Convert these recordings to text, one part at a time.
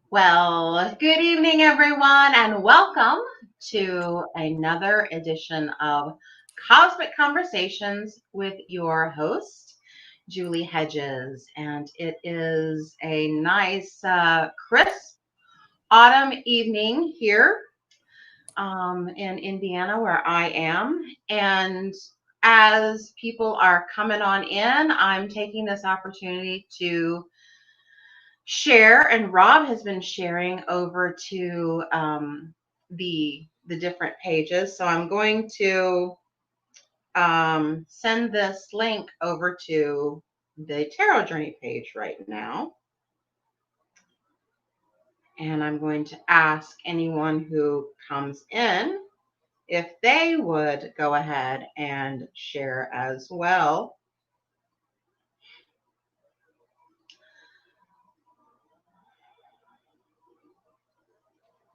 Well, good evening, everyone, and welcome to another edition of Cosmic Conversations with your host, Julie Hedges. And it is a nice, crisp autumn evening here in Indiana, where I am. And as people are coming on in, I'm taking this opportunity to share, and Rob has been sharing over to the different pages. So I'm going to send this link over to the Tarot Journey page right now. And I'm going to ask anyone who comes in if they would go ahead and share as well.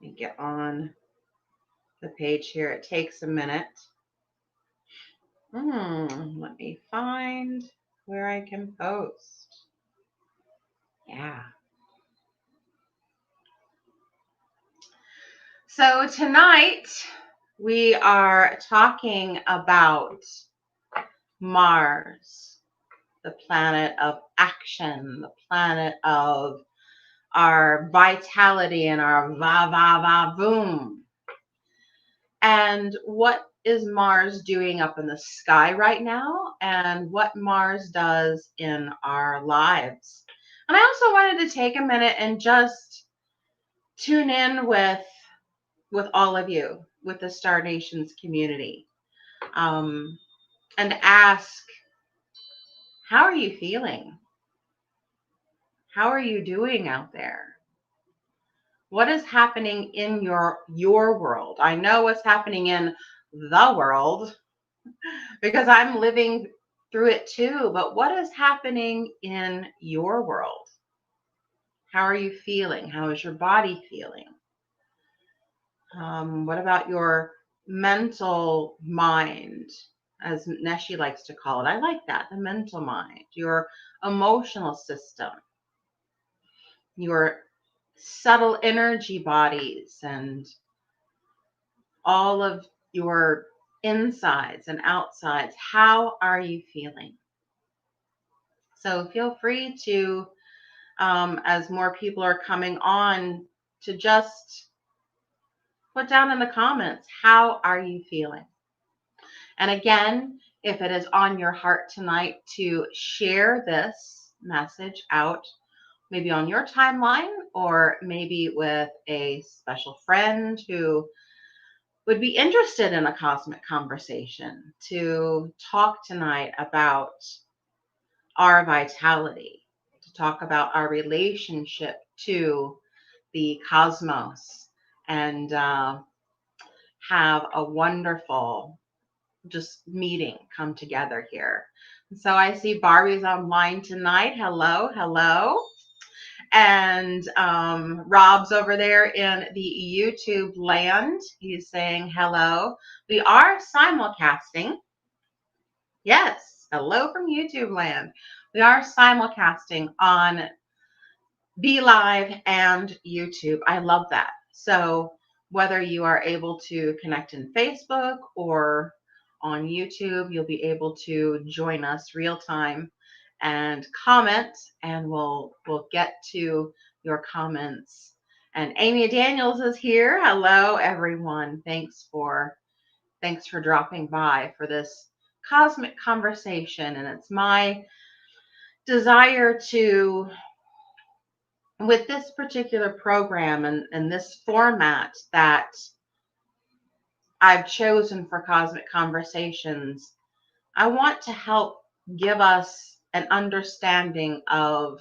Let me get on the page here. It takes a minute. Let me find where I can post. Yeah. So tonight we are talking about Mars, the planet of action, the planet of our vitality and our va va va boom. And what is Mars doing up in the sky right now, and what Mars does in our lives. And I also wanted to take a minute and just tune in with all of you, with the Star Nations community, and ask, how are you feeling? How are you doing out there? What is happening in your world? I know what's happening in the world because I'm living through it too, but what is happening in your world? How are you feeling? How is your body feeling? What about your mental mind, as Neshi likes to call it? I like that, the mental mind, your emotional system, your subtle energy bodies, and all of your insides and outsides. How are you feeling? So feel free to, as more people are coming on, to just put down in the comments, how are you feeling? And again, if it is on your heart tonight to share this message out, maybe on your timeline, or maybe with a special friend who would be interested in a cosmic conversation, to talk tonight about our vitality, to talk about our relationship to the cosmos, and have a wonderful just meeting come together here. So I see Barbie's online tonight. Hello, hello. And Rob's over there in the YouTube land. He's saying hello. We are simulcasting. Yes, hello from YouTube land. We are simulcasting on BeLive and YouTube. I love that. So whether you are able to connect in Facebook or on YouTube, you'll be able to join us real time and comment, and we'll get to your comments. And Amy Daniels is here. Hello, everyone. Thanks for dropping by for this cosmic conversation. And it's my desire to, with this particular program and this format that I've chosen for Cosmic Conversations, I want to help give us an understanding of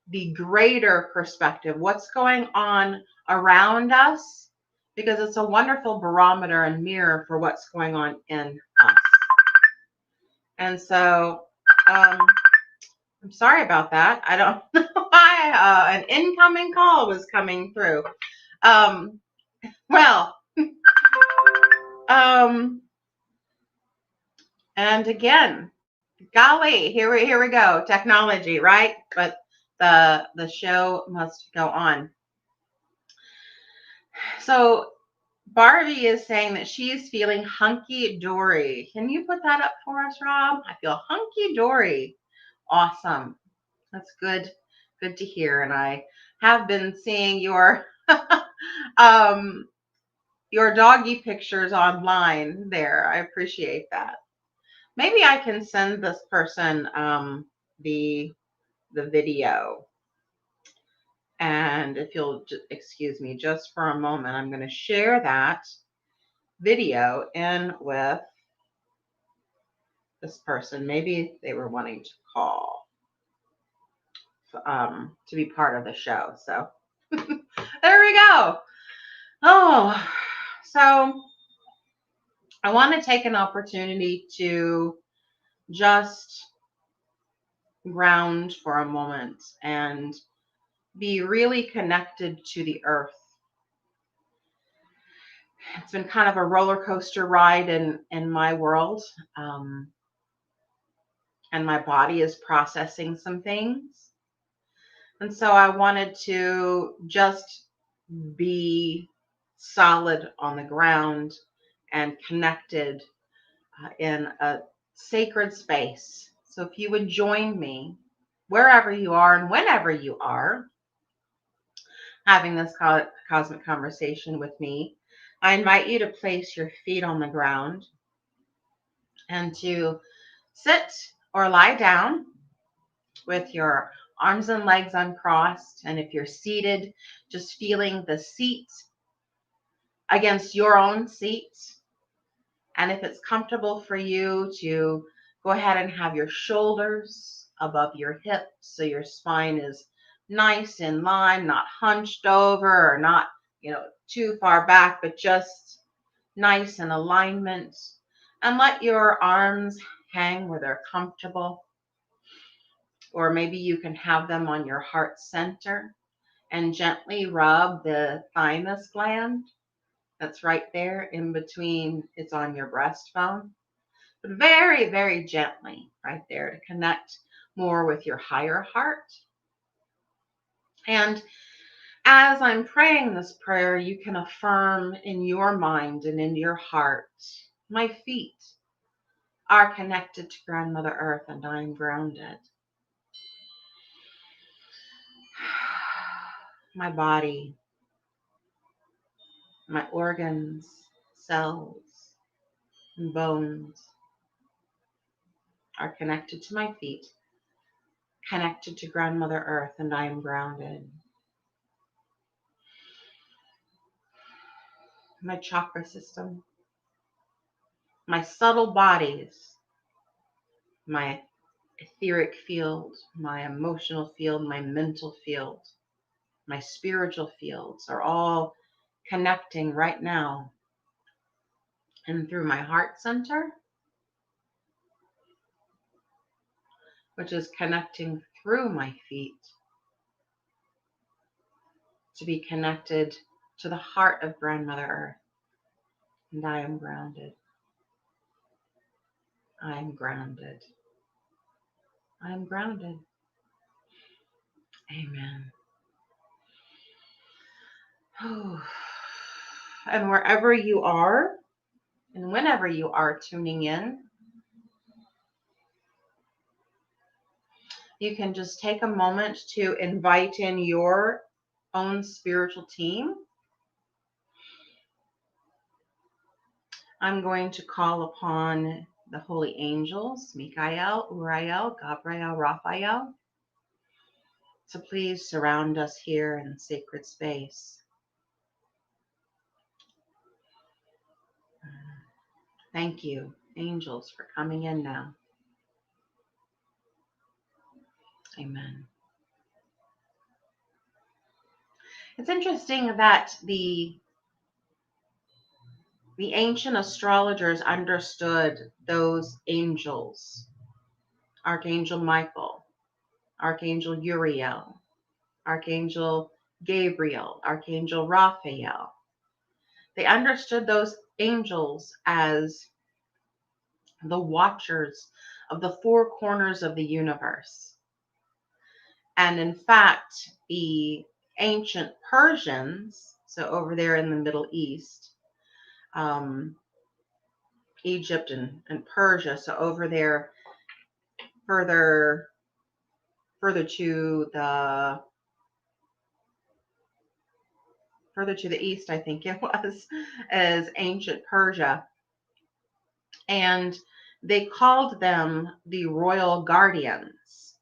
the greater perspective, what's going on around us, because it's a wonderful barometer and mirror for what's going on in us. And so I'm sorry about that. I don't know why an incoming call was coming through. Well, and again, golly, here we go. Technology, right? But the show must go on. So Barbie is saying that she is feeling hunky-dory. Can you put that up for us, Rob? I feel hunky-dory. Awesome. That's good. Good to hear. And I have been seeing your your doggy pictures online there. I appreciate that. Maybe I can send this person the video. And if you'll excuse me just for a moment, I'm going to share that video in with this person. Maybe they were wanting to call to be part of the show. So there we go. Oh, so I want to take an opportunity to just ground for a moment and be really connected to the earth. It's been kind of a roller coaster ride in my world. And my body is processing some things. And so I wanted to just be solid on the ground and connected in a sacred space. So if you would join me wherever you are and whenever you are having this cosmic conversation with me, I invite you to place your feet on the ground and to sit or lie down with your arms and legs uncrossed. And if you're seated, just feeling the seat against your own seat. And if it's comfortable for you to go ahead and have your shoulders above your hips so your spine is nice in line, not hunched over or not, too far back, but just nice in alignment. And let your arms hang where they're comfortable. Or maybe you can have them on your heart center and gently rub the thymus gland that's right there in between. It's on your breastbone, but very, very gently right there to connect more with your higher heart. And as I'm praying this prayer, you can affirm in your mind and in your heart, my feet are connected to Grandmother Earth and I'm grounded. My body, my organs, cells, and bones are connected to my feet, connected to Grandmother Earth, and I am grounded. My chakra system, my subtle bodies, my etheric field, my emotional field, my mental field, my spiritual fields are all connecting right now. And through my heart center, which is connecting through my feet to be connected to the heart of Grandmother Earth. And I am grounded. I am grounded. I am grounded. Amen. Oh. And wherever you are, and whenever you are tuning in, you can just take a moment to invite in your own spiritual team. I'm going to call upon the holy angels, Michael, Uriel, Gabriel, Raphael, to please surround us here in sacred space. Thank you, angels, for coming in now. Amen. It's interesting that the ancient astrologers understood those angels Archangel Michael, Archangel Uriel, Archangel Gabriel, Archangel Raphael. They understood those angels as the watchers of the four corners of the universe. And in fact, the ancient Persians, so over there in the Middle East, Egypt and Persia, so over there further to the east, I think it was, as ancient Persia. And they called them the royal guardians.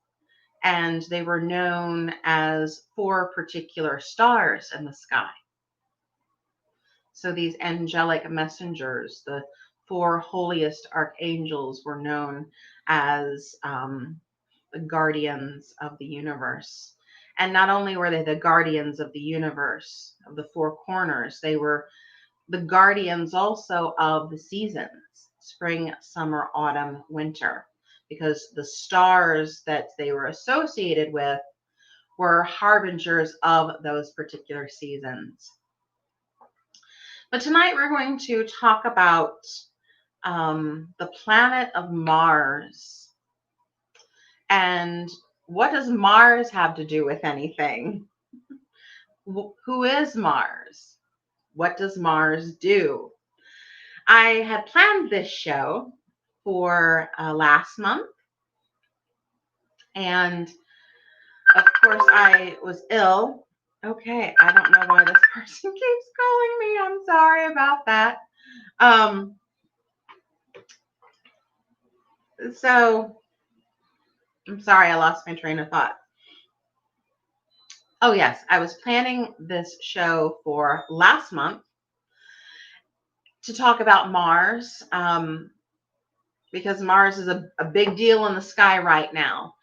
And they were known as four particular stars in the sky. So these angelic messengers, the four holiest archangels, were known as the guardians of the universe. And not only were they the guardians of the universe, of the four corners, they were the guardians also of the seasons, spring, summer, autumn, winter, because the stars that they were associated with were harbingers of those particular seasons. But tonight we're going to talk about the planet of Mars. And what does Mars have to do with anything? Who is Mars? What does Mars do? I had planned this show for last month. And of course, I was ill. Okay, I don't know why this person keeps calling me. I'm sorry about that. So I'm sorry, I lost my train of thought. Oh yes, I was planning this show for last month to talk about Mars, because Mars is a big deal in the sky right now.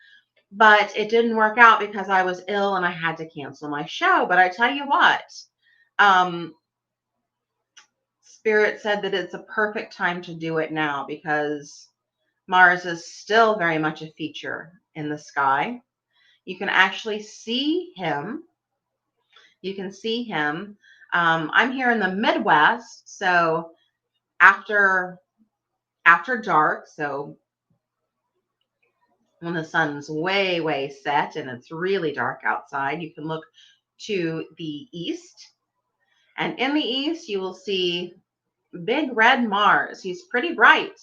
But it didn't work out because I was ill and I had to cancel my show. But I tell you what, Spirit said that it's a perfect time to do it now because Mars is still very much a feature in the sky. You can actually see him. You can see him. I'm here in the Midwest, so after dark, so when the sun's way set and it's really dark outside, you can look to the east. And in the east, you will see big red Mars. He's pretty bright.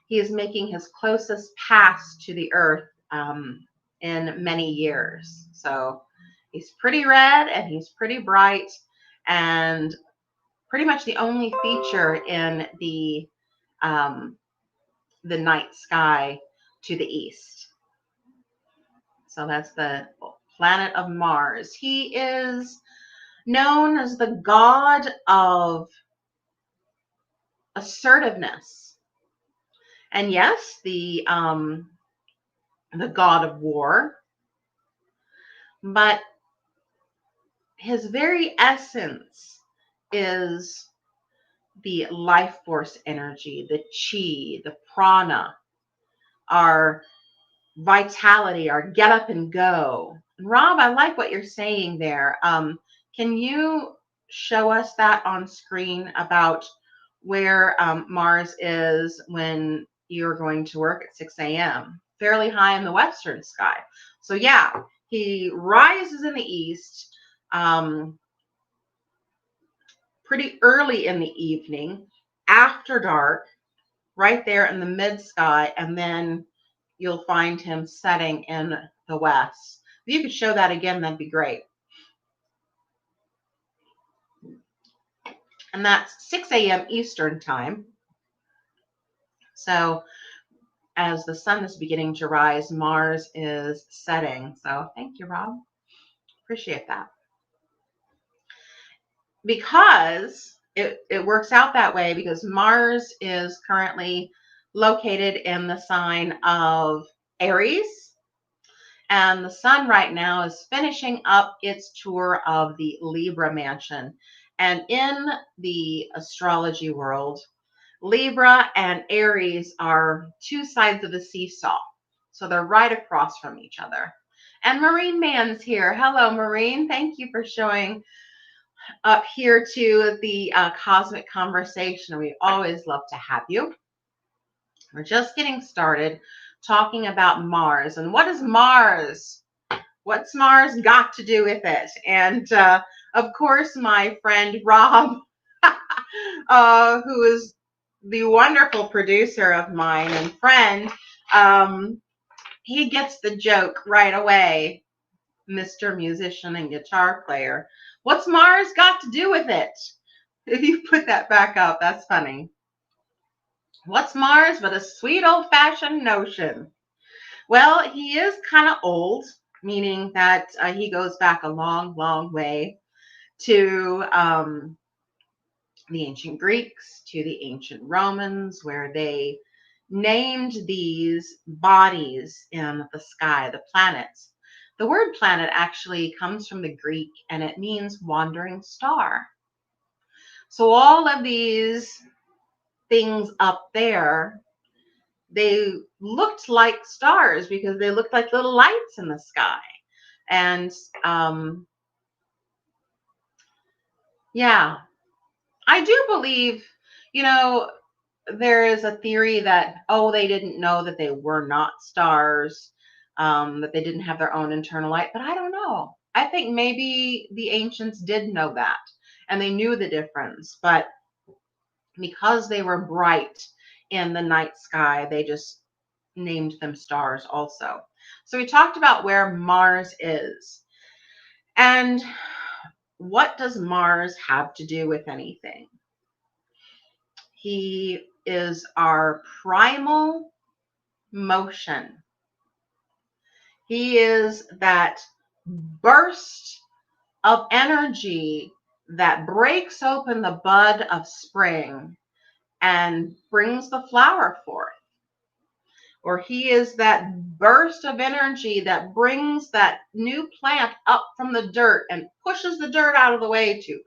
He is making his closest pass to the Earth in many years. So he's pretty red and he's pretty bright and pretty much the only feature in the night sky to the east. So that's the planet of Mars. He is known as the god of assertiveness. And yes, the god of war. But his very essence is the life force energy, the chi, the prana, our vitality, our get up and go. Rob, I like what you're saying there. Can you show us that on screen about where Mars is when you're going to work at 6 a.m.? Fairly high in the western sky. So yeah, he rises in the east pretty early in the evening, after dark, right there in the mid sky, and then you'll find him setting in the west. If you could show that again, that'd be great. And that's 6 a.m. Eastern time. So as the sun is beginning to rise, Mars is setting. So thank you, Rob. Appreciate that. Because it works out that way, because Mars is currently located in the sign of Aries. And the sun right now is finishing up its tour of the Libra mansion. And in the astrology world, Libra and Aries are two sides of a seesaw. So they're right across from each other. And Marine Man's here. Hello, Marine. Thank you for showing up here to the cosmic conversation. We always love to have you. We're just getting started talking about Mars. And what is Mars? What's Mars got to do with it? And of course, my friend Rob, who is the wonderful producer of mine and friend, he gets the joke right away, Mr. Musician and Guitar Player. What's Mars got to do with it? If you put that back up, that's funny. What's Mars but a sweet old-fashioned notion? Well, he is kind of old, meaning that he goes back a long, long way to the ancient Greeks, to the ancient Romans, where they named these bodies in the sky, the planets. The word planet actually comes from the Greek and it means wandering star. So all of these things up there, they looked like stars because they looked like little lights in the sky. And yeah, I do believe, there is a theory that, they didn't know that they were not stars, that they didn't have their own internal light, but I don't know. I think maybe the ancients did know that and they knew the difference, but because they were bright in the night sky, they just named them stars also. So we talked about where Mars is. And what does Mars have to do with anything? He is our primal motion. He is that burst of energy that breaks open the bud of spring and brings the flower forth. Or he is that burst of energy that brings that new plant up from the dirt and pushes the dirt out of the way to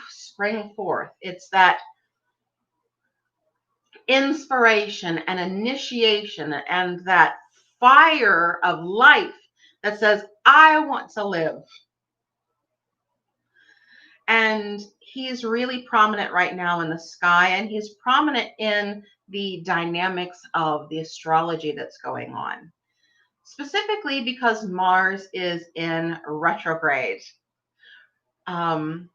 spring forth. It's that inspiration and initiation and that fire of life that says, I want to live. And he's really prominent right now in the sky, and he's prominent in the dynamics of the astrology that's going on, specifically because Mars is in retrograde. Rob,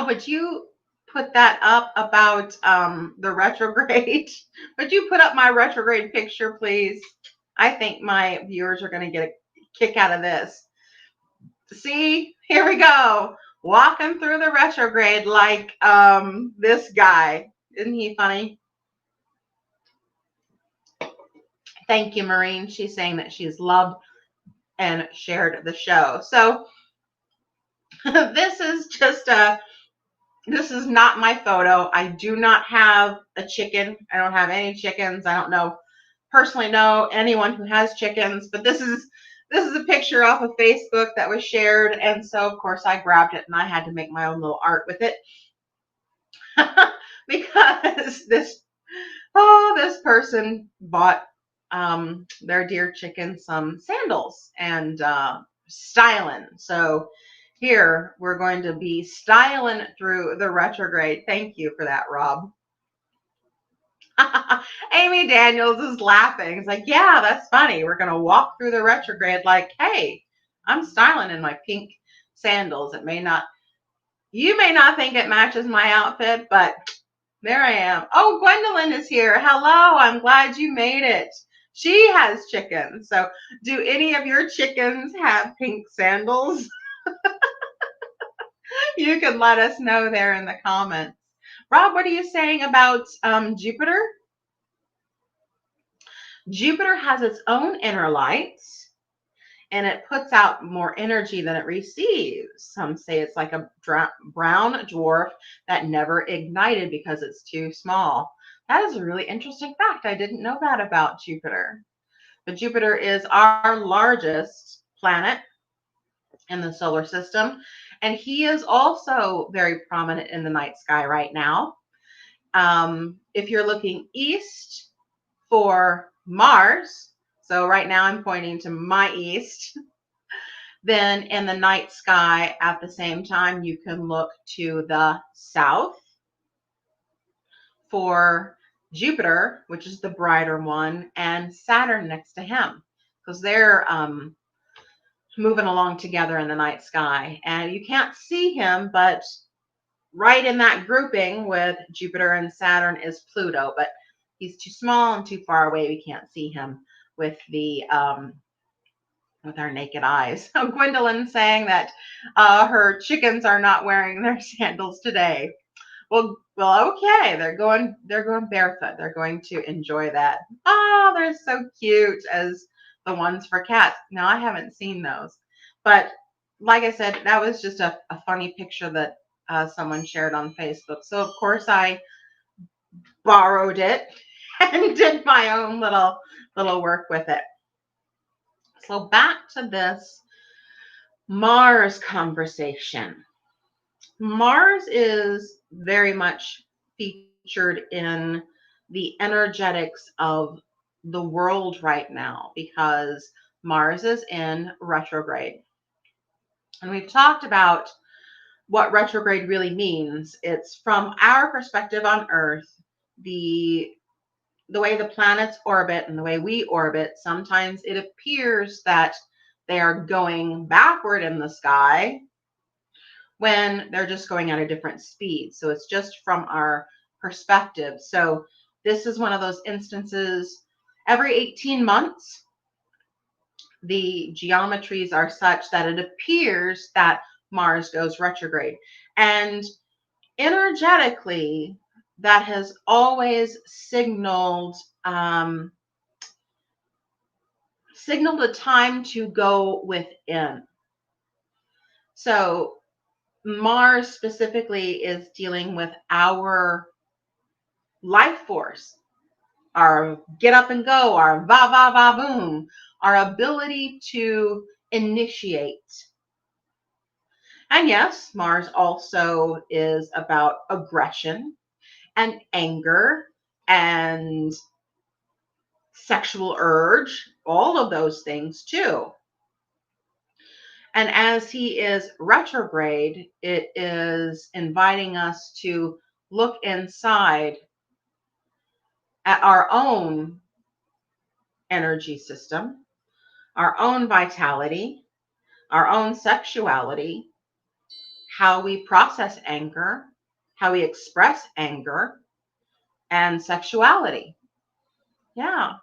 would you put that up about the retrograde? Would you put up my retrograde picture, please? I think my viewers are going to get a kick out of this. See, here we go. Walking through the retrograde like this guy. Isn't he funny? Thank you, Maureen. She's saying that she's loved and shared the show. So this is this is not my photo. I do not have a chicken. I don't have any chickens. I don't personally know anyone who has chickens, but this is a picture off of Facebook that was shared, and so of course I grabbed it and I had to make my own little art with it because this person bought their dear chicken some sandals and styling. So here we're going to be styling through the retrograde. Thank you for that, Rob. Amy Daniels is laughing. It's like, yeah, that's funny. We're going to walk through the retrograde like, hey, I'm styling in my pink sandals. You may not think it matches my outfit, but there I am. Oh, Gwendolyn is here. Hello. I'm glad you made it. She has chickens. So do any of your chickens have pink sandals? You can let us know there in the comments. Rob, what are you saying about Jupiter? Jupiter has its own inner lights, and it puts out more energy than it receives. Some say it's like a brown dwarf that never ignited because it's too small. That is a really interesting fact. I didn't know that about Jupiter. But Jupiter is our largest planet in the solar system, and he is also very prominent in the night sky right now. If you're looking east for Mars, so right now I'm pointing to my east, then in the night sky at the same time, you can look to the south for Jupiter, which is the brighter one, and Saturn next to him, because they're moving along together in the night sky. And you can't see him, but right in that grouping with Jupiter and Saturn is Pluto, but he's too small and too far away. We can't see him with the with our naked eyes. So Gwendolyn saying that her chickens are not wearing their sandals today. Well, okay. They're going barefoot. They're going to enjoy that. Oh, they're so cute as the ones for cats. Now I haven't seen those, but like I said, that was just a funny picture that someone shared on Facebook. So of course I borrowed it and did my own little work with it. So back to this Mars conversation. Mars is very much featured in the energetics of the world right now because Mars is in retrograde. And we've talked about what retrograde really means. It's from our perspective on Earth, the way the planets orbit and the way we orbit, sometimes it appears that they are going backward in the sky when they're just going at a different speed. So it's just from our perspective. So this is one of those instances every 18 months, the geometries are such that it appears that Mars goes retrograde. And energetically, that has always signaled a time to go within. So Mars specifically is dealing with our life force, our get up and go, our va va va boom, our ability to initiate. And yes, Mars also is about aggression and anger and sexual urge, all of those things too. And as he is retrograde, it is inviting us to look inside at our own energy system, our own vitality, our own sexuality, how we process anger, how we express anger, and sexuality. Yeah.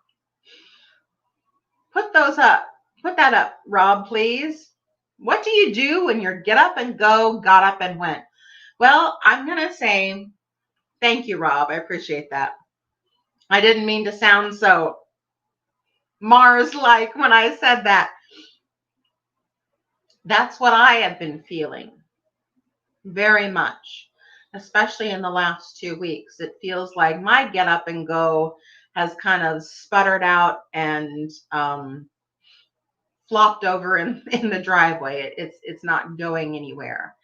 Put those up. Put that up, Rob, please. What do you do when you're get up and go, got up and went? Well, I'm going to say thank you, Rob. I appreciate that. I didn't mean to sound so Mars-like when I said that. That's what I have been feeling very much, especially in the last 2 weeks. It feels like my get up and go has kind of sputtered out and flopped over in the driveway. It's not going anywhere.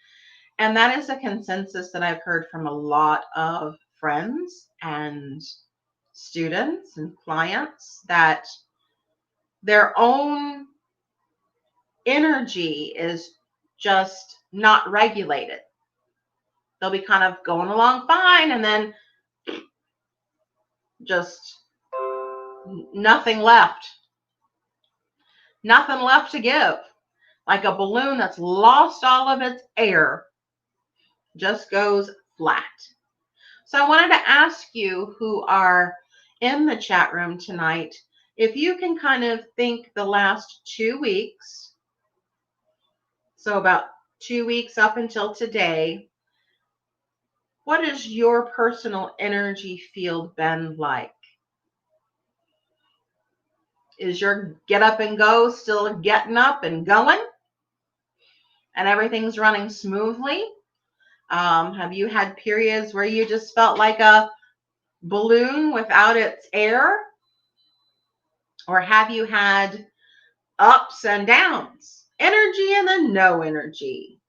And that is a consensus that I've heard from a lot of friends and students and clients, that their own energy is just not regulated. They'll be kind of going along fine and then just nothing left. Nothing left to give. Like a balloon that's lost all of its air, just goes flat. So I wanted to ask you who are in the chat room tonight, if you can kind of think the last 2 weeks, so about 2 weeks up until today, what has your personal energy field been like? Is your get up and go still getting up and going? And everything's running smoothly? Have you had periods where you just felt like a balloon without its air? Or have you had ups and downs, energy and then no energy?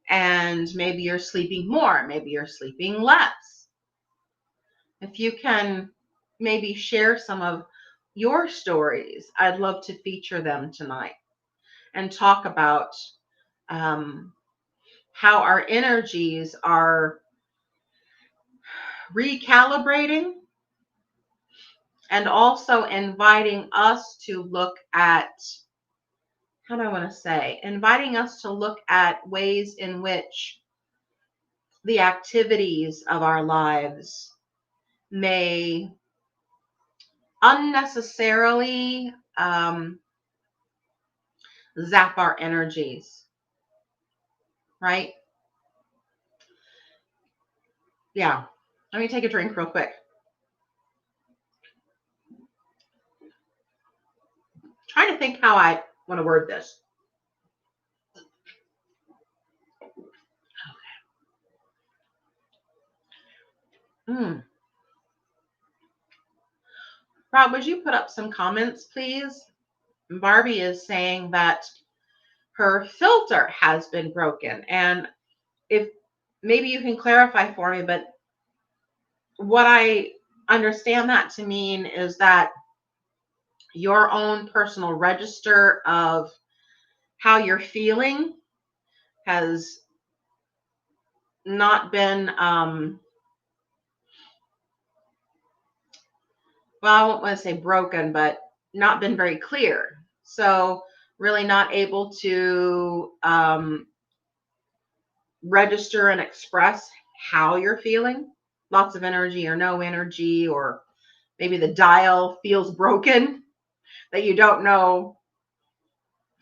And maybe you're sleeping more, maybe you're sleeping less. If you can maybe share some of your stories, I'd love to feature them tonight and talk about how our energies are recalibrating and also inviting us to look at, how do I want to say, inviting us to look at ways in which the activities of our lives may unnecessarily zap our energies, right? Yeah. Let me take a drink real quick. Trying to think how I want to word this. Rob, would you put up some comments, please? Barbie is saying that her filter has been broken. And if maybe you can clarify for me, but what I understand that to mean is that your own personal register of how you're feeling has not been, well, I won't want to say broken, but not been very clear. So really not able to register and express how you're feeling. Lots of energy or no energy, or maybe the dial feels broken, that you don't know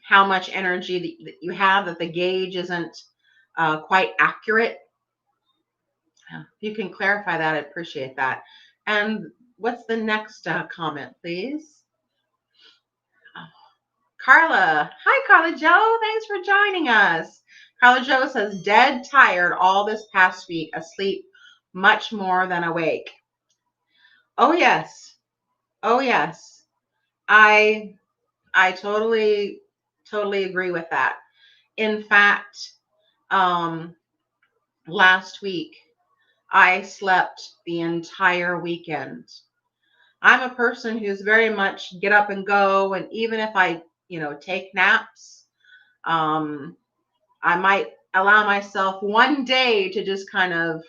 how much energy that you have, that the gauge isn't quite accurate. If you can clarify that, I'd appreciate that. And what's the next comment, please? Carla. Hi, Carla Joe. Thanks for joining us. Carla Joe says, dead tired all this past week, asleep much more than awake. Oh, yes. Oh, yes. I totally agree with that. In fact, last week, I slept the entire weekend. I'm a person who's very much get up and go. And even if I, take naps, I might allow myself one day to just kind of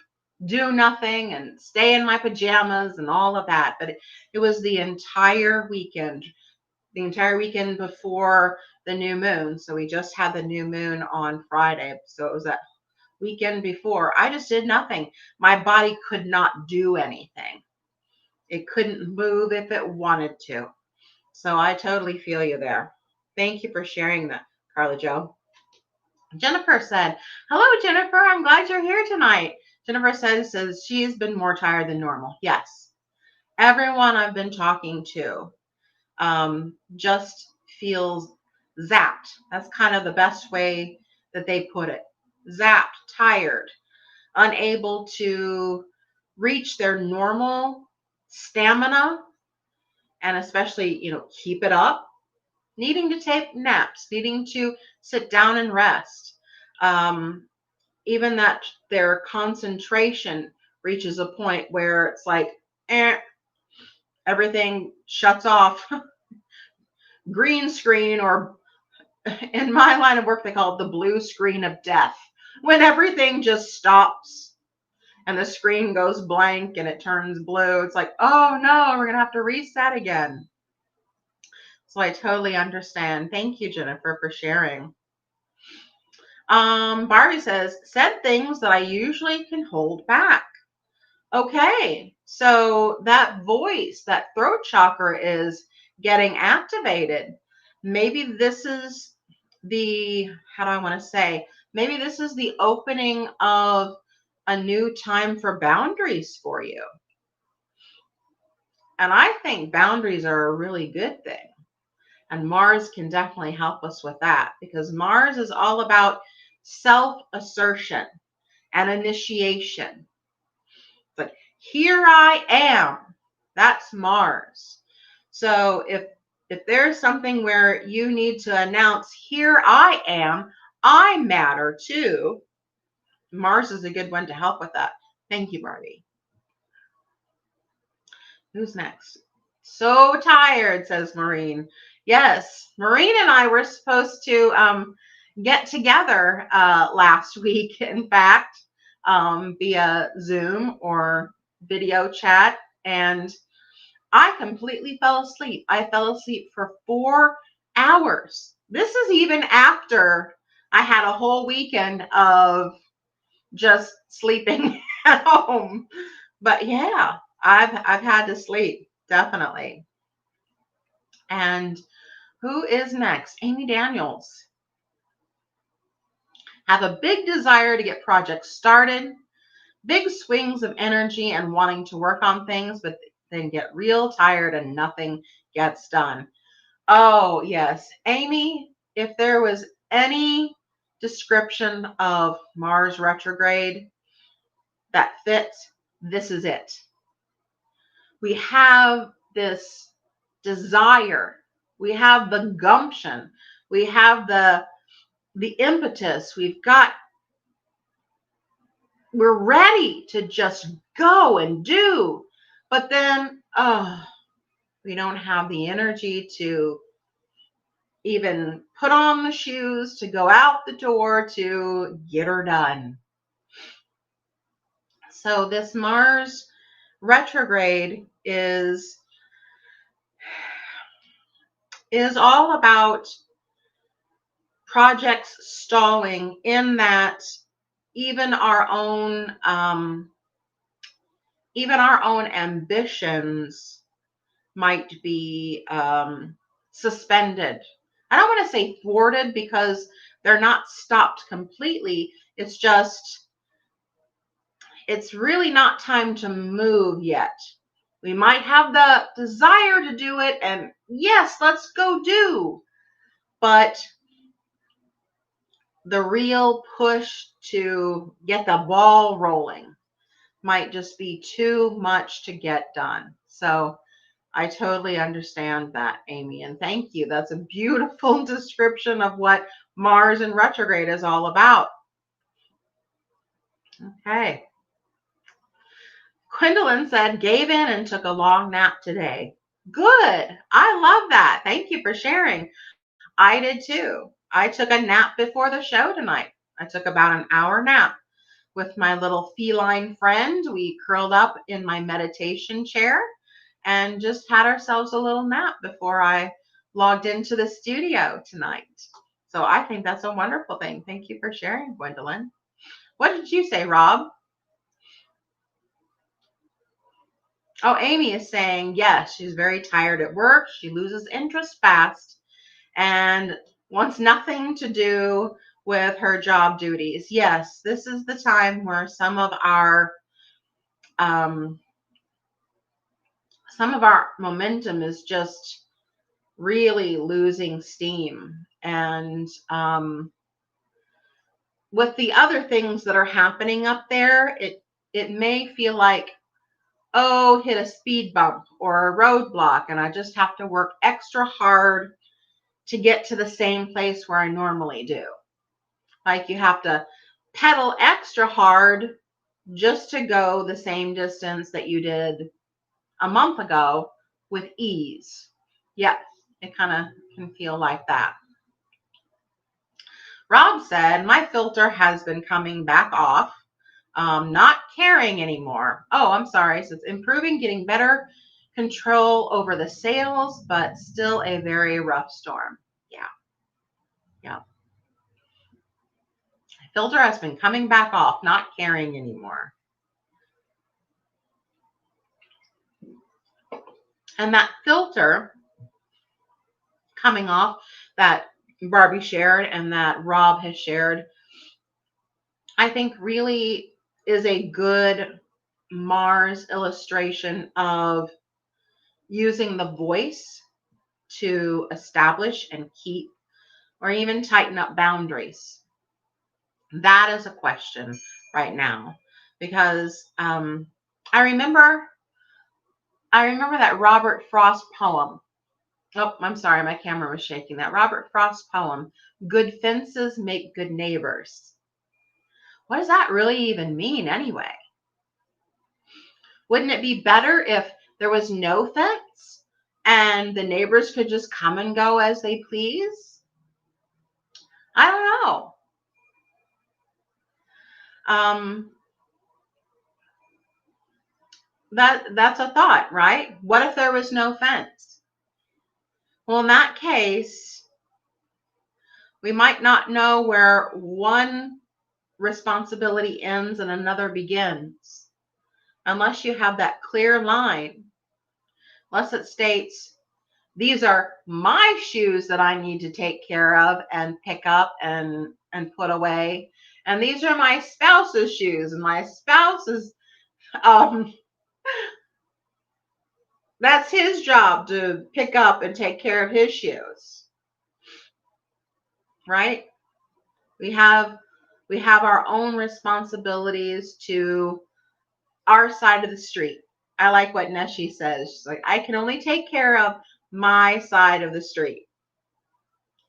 do nothing and stay in my pajamas and all of that. But it was the entire weekend before the new moon. So we just had the new moon on Friday. So it was that weekend before. I just did nothing. My body could not do anything. It couldn't move if it wanted to. So I totally feel you there. Thank you for sharing that, Carla Joe. Jennifer said, hello, Jennifer. I'm glad you're here tonight. Jennifer says she's been more tired than normal. Yes. Everyone I've been talking to just feels zapped. That's kind of the best way that they put it. Zapped, tired, unable to reach their normal stamina, and especially, keep it up, needing to take naps, needing to sit down and rest. Even that their concentration reaches a point where it's like, everything shuts off. Green screen, or in my line of work, they call it the blue screen of death. When everything just stops and the screen goes blank and it turns blue, it's like, oh no, we're going to have to reset again. So I totally understand. Thank you, Jennifer, for sharing. Barbie says, said things that I usually can hold back. Okay, so that voice, that throat chakra is getting activated. Maybe this is the, how do I want to say, maybe this is the opening of a new time for boundaries for you. And I think boundaries are a really good thing. And Mars can definitely help us with that, because Mars is all about self-assertion and initiation. But here I am. That's Mars. So if there's something where you need to announce, here I am, I matter too, Mars is a good one to help with that. Thank you, Barbie. Who's next? So tired, says Maureen. Yes, Maureen and I were supposed to get together last week, in fact, via Zoom or video chat. And I completely fell asleep. I fell asleep for 4 hours. This is even after I had a whole weekend of just sleeping at home. But yeah, I've had to sleep, definitely. And who is next? Amy Daniels. Have a big desire to get projects started, big swings of energy and wanting to work on things, but then get real tired and nothing gets done. Oh, yes. Amy, if there was any description of Mars retrograde that fits, this is it. We have this desire, we have the gumption, we have the impetus, we're ready to just go and do, but then we don't have the energy to even put on the shoes, to go out the door, to get her done. So this Mars retrograde is all about projects stalling, in that even our own ambitions might be suspended. I don't want to say thwarted, because they're not stopped completely. It's just, it's really not time to move yet. We might have the desire to do it, and yes, let's go do. But the real push to get the ball rolling might just be too much to get done. So I totally understand that, Amy, and thank you. That's a beautiful description of what Mars in retrograde is all about. Okay. Gwendolyn said, gave in and took a long nap today. Good. I love that. Thank you for sharing. I did too. I took a nap before the show tonight. I took about an hour nap with my little feline friend. We curled up in my meditation chair and just had ourselves a little nap before I logged into the studio tonight. So I think that's a wonderful thing. Thank you for sharing, Gwendolyn. What did you say, Rob? Oh, Amy is saying, yes, she's very tired at work. She loses interest fast and wants nothing to do with her job duties. Yes, this is the time where some of our momentum is just really losing steam. And with the other things that are happening up there, it may feel like, oh, hit a speed bump or a roadblock, and I just have to work extra hard to get to the same place where I normally do. Like you have to pedal extra hard just to go the same distance that you did a month ago with ease. Yes, it kind of can feel like that. Rob said, my filter has been coming back off. Not caring anymore. Oh, I'm sorry. So it's improving, getting better control over the sales, but still a very rough storm. Yeah. Yeah. Filter has been coming back off, not caring anymore. And that filter coming off that Barbie shared and that Rob has shared, I think really is a good Mars illustration of using the voice to establish and keep or even tighten up boundaries. That is a question right now, because I remember that Robert Frost poem. Oh, I'm sorry, my camera was shaking. That Robert Frost poem, good fences make good neighbors. What does that really even mean anyway? Wouldn't it be better if there was no fence? and the neighbors could just come and go as they please? I don't know. That's a thought, right? What if there was no fence? Well, in that case, we might not know where one responsibility ends and another begins, unless you have that clear line, unless it states, these are my shoes that I need to take care of and pick up and put away. And these are my spouse's shoes, and my spouse's, that's his job to pick up and take care of his shoes, right? We have our own responsibilities to our side of the street. I like what Neshi says. She's like, I can only take care of my side of the street.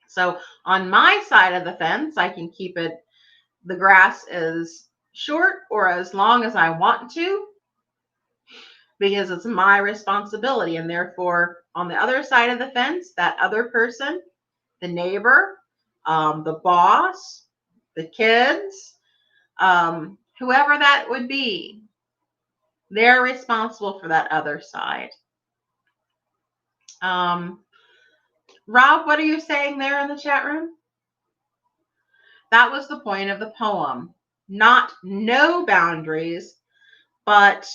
So on my side of the fence, I can keep it, the grass is short or as long as I want to, because it's my responsibility. And therefore, on the other side of the fence, that other person, the neighbor, the boss, the kids, whoever that would be, they're responsible for that other side. Rob, what are you saying there in the chat room? That was the point of the poem. Not no boundaries, but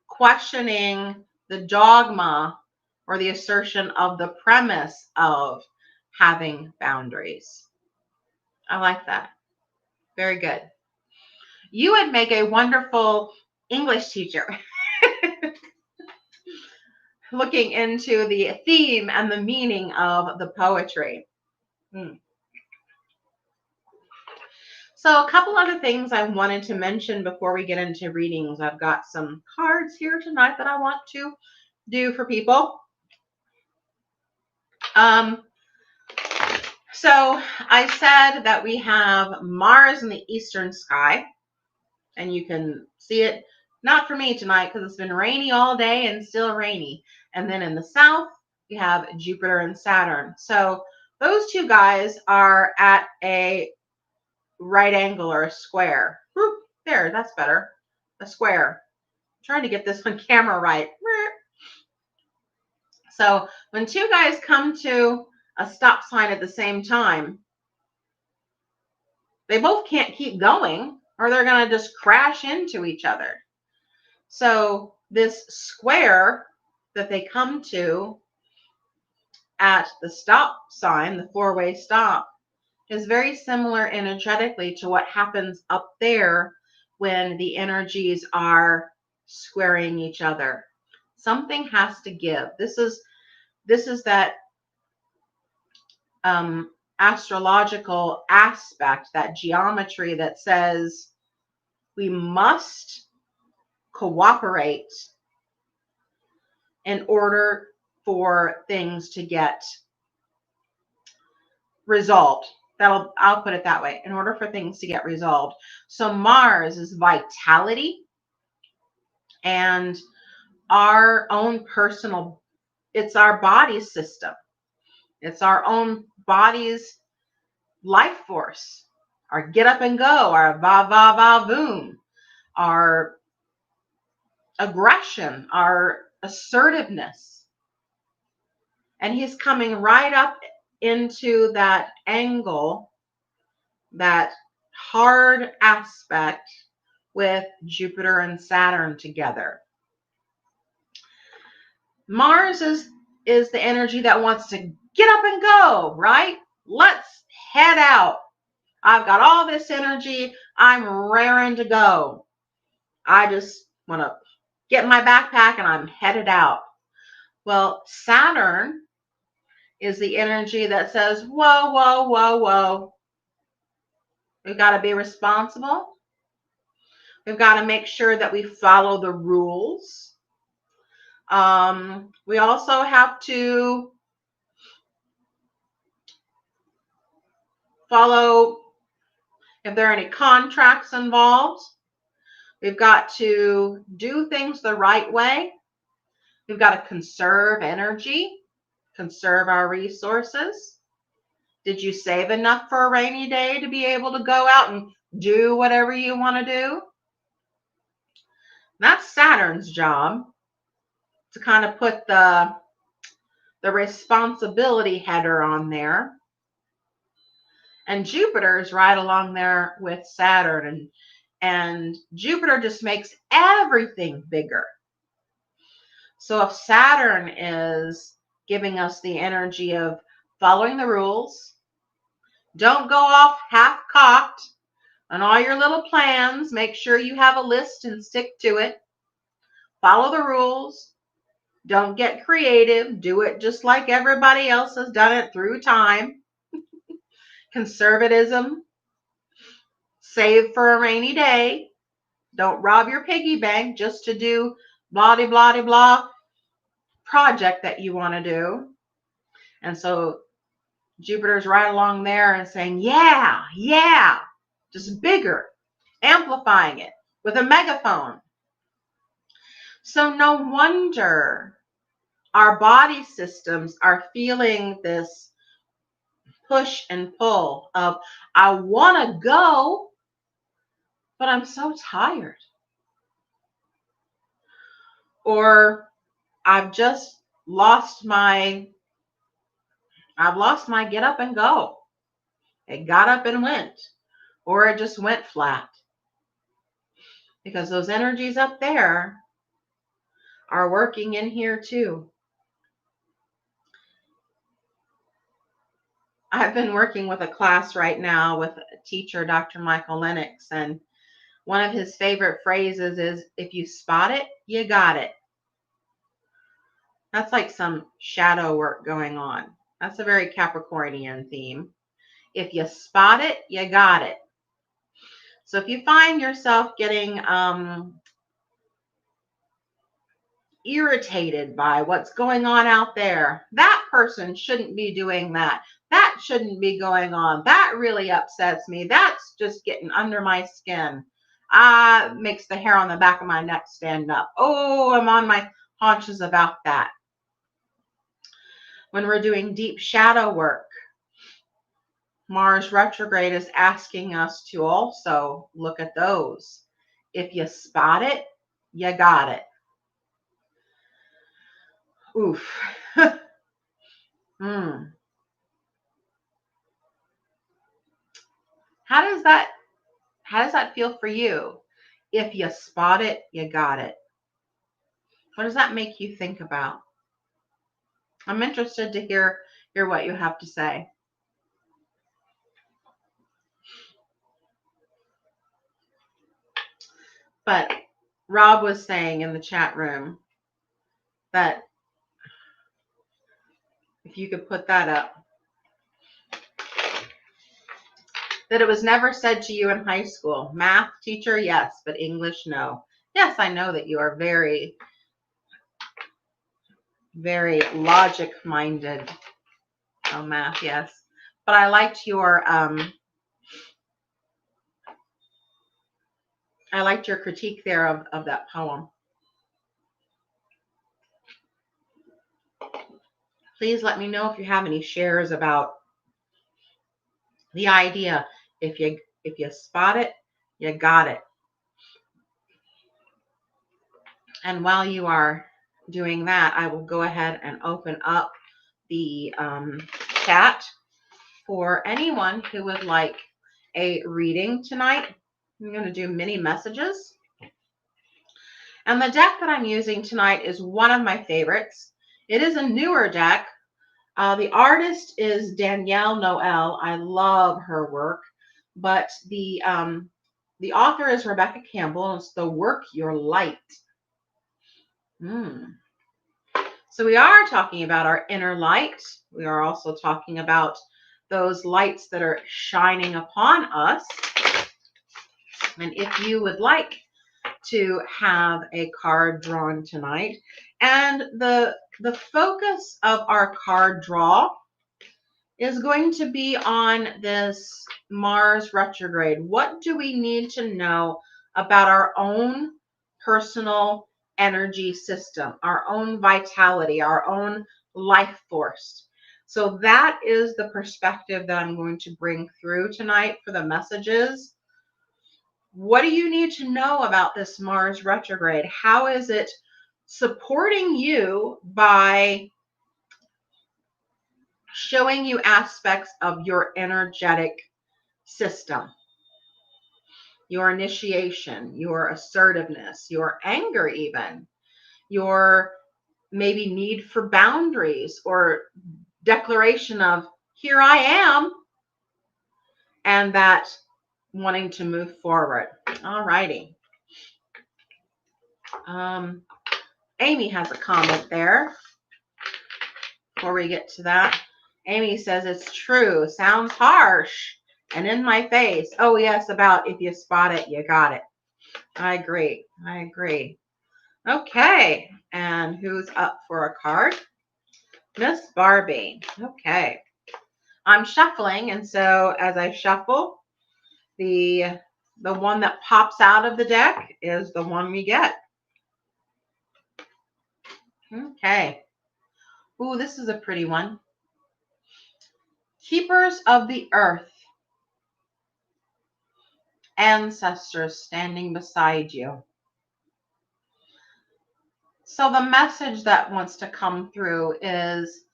questioning the dogma or the assertion of the premise of having boundaries. I like that. Very good. You would make a wonderful English teacher. Looking into the theme and the meaning of the poetry. So a couple other things I wanted to mention before we get into readings. I've got some cards here tonight that I want to do for people. So I said that we have Mars in the eastern sky, and you can see it, not for me tonight because it's been rainy all day and still rainy. And then in the south, we have Jupiter and Saturn. So those two guys are at a right angle or a square. Whoop, there, that's better. A square. I'm trying to get this on camera right. So when two guys come to a stop sign at the same time, they both can't keep going or they're going to just crash into each other. So this square that they come to at the stop sign, the four-way stop, is very similar energetically to what happens up there when the energies are squaring each other. Something has to give. This is that astrological aspect, that geometry that says we must cooperate in order for things to get resolved. I'll put it that way, in order for things to get resolved. So Mars is vitality and our own personal, it's our body system. It's our own body's life force, our get up and go, our va va va boom, our aggression, our assertiveness. And he's coming right up into that angle, that hard aspect with Jupiter and Saturn together. Mars is the energy that wants to get up and go, right? Let's head out. I've got all this energy. I'm raring to go. I just want to get my backpack and I'm headed out. Well, Saturn is the energy that says, whoa, whoa, whoa, whoa. We've got to be responsible. We've got to make sure that we follow the rules. We also have to follow, if there are any contracts involved, we've got to do things the right way. We've got to conserve energy. conserve our resources? Did you save enough for a rainy day to be able to go out and do whatever you want to do? That's Saturn's job, to kind of put the responsibility header on there. And Jupiter's right along there with Saturn, and Jupiter just makes everything bigger. So if Saturn is giving us the energy of following the rules, don't go off half-cocked on all your little plans. Make sure you have a list and stick to it. Follow the rules. Don't get creative. Do it just like everybody else has done it through time. Conservatism. Save for a rainy day. Don't rob your piggy bank just to do blah, blah, blah project that you want to do. And so Jupiter's right along there and saying, yeah, just bigger, amplifying it with a megaphone. So no wonder our body systems are feeling this push and pull of, I want to go, but I'm so tired. Or I've lost my get up and go. It got up and went, or it just went flat. Because those energies up there are working in here too. I've been working with a class right now with a teacher, Dr. Michael Lennox, and one of his favorite phrases is, if you spot it, you got it. That's like some shadow work going on. That's a very Capricornian theme. If you spot it, you got it. So if you find yourself getting irritated by what's going on out there, that person shouldn't be doing that. That shouldn't be going on. That really upsets me. That's just getting under my skin. Makes the hair on the back of my neck stand up. Oh, I'm on my haunches about that. When we're doing deep shadow work, Mars retrograde is asking us to also look at those. If you spot it, you got it. Oof. How does that feel for you? If you spot it, you got it. What does that make you think about? I'm interested to hear what you have to say. But Rob was saying in the chat room that if you could put that up, that it was never said to you in high school. Math teacher, yes, but English, no. Yes, I know that you are very, very logic-minded. Oh, math, yes. But I liked your critique there of that poem. Please let me know if you have any shares about the idea. If you spot it, you got it. And while you are doing that, I will go ahead and open up the chat for anyone who would like a reading tonight. I'm going to do mini messages. And the deck that I'm using tonight is one of my favorites. It is a newer deck. The artist is Danielle Noel. I love her work. But the author is Rebecca Campbell, and it's The Work Your Light. So we are talking about our inner light. We are also talking about those lights that are shining upon us. And if you would like to have a card drawn tonight, and the focus of our card draw is going to be on this Mars retrograde. What do we need to know about our own personal energy system, our own vitality, our own life force. So that is the perspective that I'm going to bring through tonight for the messages. What do you need to know about this Mars retrograde? How is it supporting you by showing you aspects of your energetic system, your initiation, your assertiveness, your anger, even your maybe need for boundaries or declaration of here I am, and that wanting to move forward. All righty. Amy has a comment there before we get to that. Amy says it's true. Sounds harsh and in my face. Oh yes, about if you spot it, you got it. I agree. I agree. Okay. And who's up for a card? Miss Barbie. Okay. I'm shuffling, and so as I shuffle, the one that pops out of the deck is the one we get. Okay. Ooh, this is a pretty one. Keepers of the earth. Ancestors standing beside you. So the message that wants to come through is,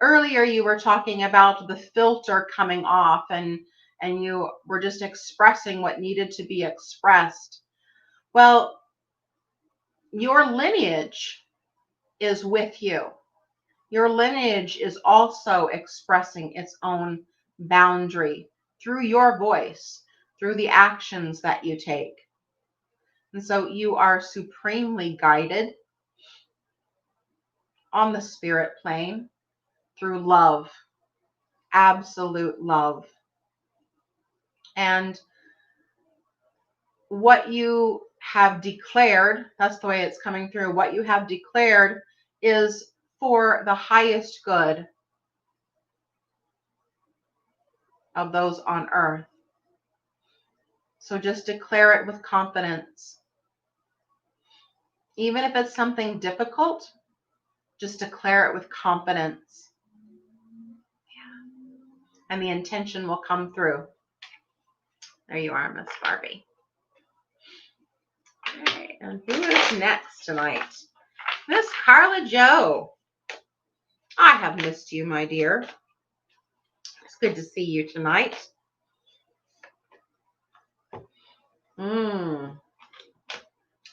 earlier you were talking about the filter coming off, and you were just expressing what needed to be expressed. Well, your lineage is with you. Your lineage is also expressing its own boundary through your voice, through the actions that you take. And so you are supremely guided on the spirit plane through love, absolute love. And what you have declared, that's the way it's coming through, what you have declared is for the highest good of those on earth. So just declare it with confidence. Even if it's something difficult, just declare it with confidence. Yeah. And the intention will come through. There you are, Miss Barbie. Okay, and who is next tonight? Miss Carla Joe. I have missed you, my dear. It's good to see you tonight.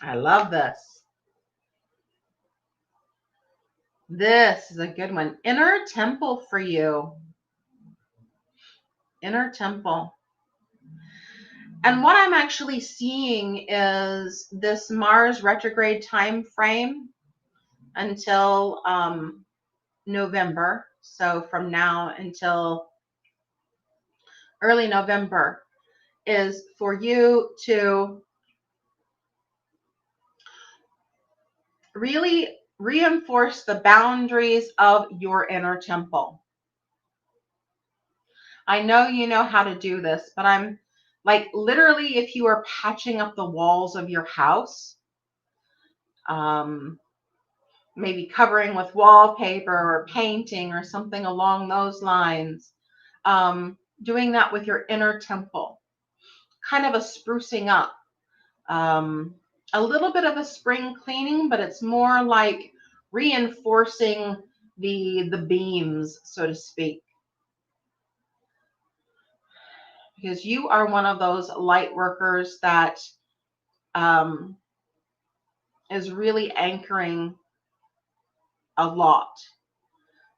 I love this. This is a good one. Inner temple for you. Inner temple. And what I'm actually seeing is this Mars retrograde time frame until November. So from now until early November is for you to really reinforce the boundaries of your inner temple. I know you know how to do this, but I'm like, literally, if you are patching up the walls of your house, maybe covering with wallpaper or painting or something along those lines, doing that with your inner temple, kind of a sprucing up, a little bit of a spring cleaning, but it's more like reinforcing the beams, so to speak. Because you are one of those light workers that is really anchoring a lot.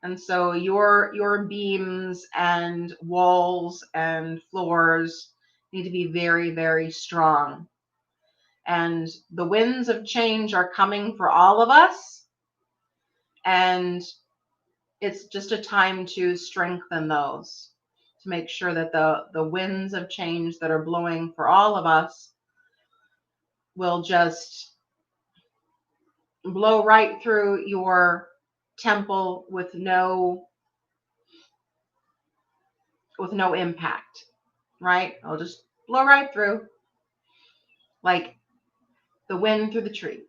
And so your beams and walls and floors need to be very, very strong. And the winds of change are coming for all of us. And it's just a time to strengthen those, to make sure that the winds of change that are blowing for all of us will just blow right through your temple with no impact, right? I'll just blow right through like the wind through the trees.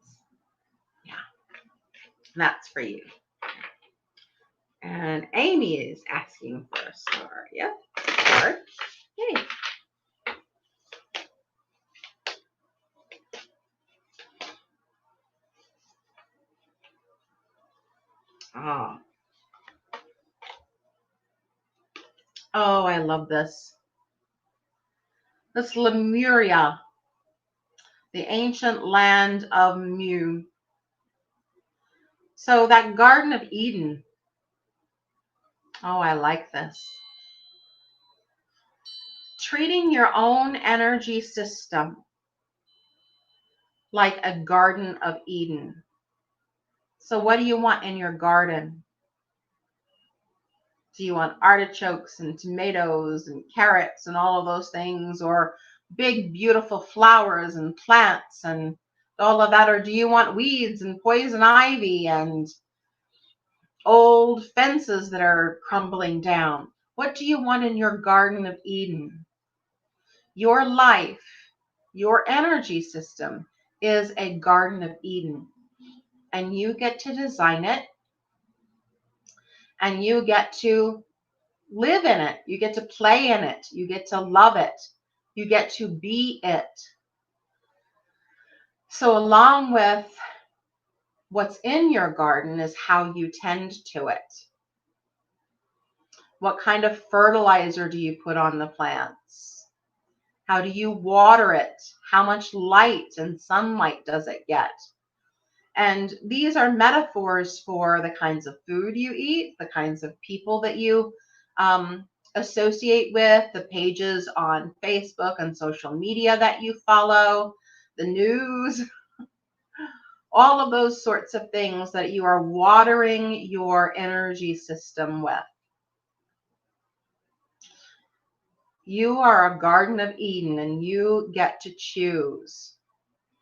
Yeah. That's for you. And Amy is asking for a star. Yep. Star. Yay. Oh. Oh, I love this. This Lemuria, the ancient land of Mu. So that Garden of Eden. Oh, I like this. Treating your own energy system like a Garden of Eden. So what do you want in your garden? Do you want artichokes and tomatoes and carrots and all of those things, or big, beautiful flowers and plants and all of that? Or do you want weeds and poison ivy and old fences that are crumbling down? What do you want in your Garden of Eden? Your life, your energy system is a Garden of Eden, and you get to design it, and you get to live in it. You get to play in it. You get to love it. You get to be it. So along with what's in your garden is how you tend to it. What kind of fertilizer do you put on the plants? How do you water it? How much light and sunlight does it get? And these are metaphors for the kinds of food you eat, the kinds of people that you associate with, the pages on Facebook and social media that you follow, the news, all of those sorts of things that you are watering your energy system with. You are a Garden of Eden, and you get to choose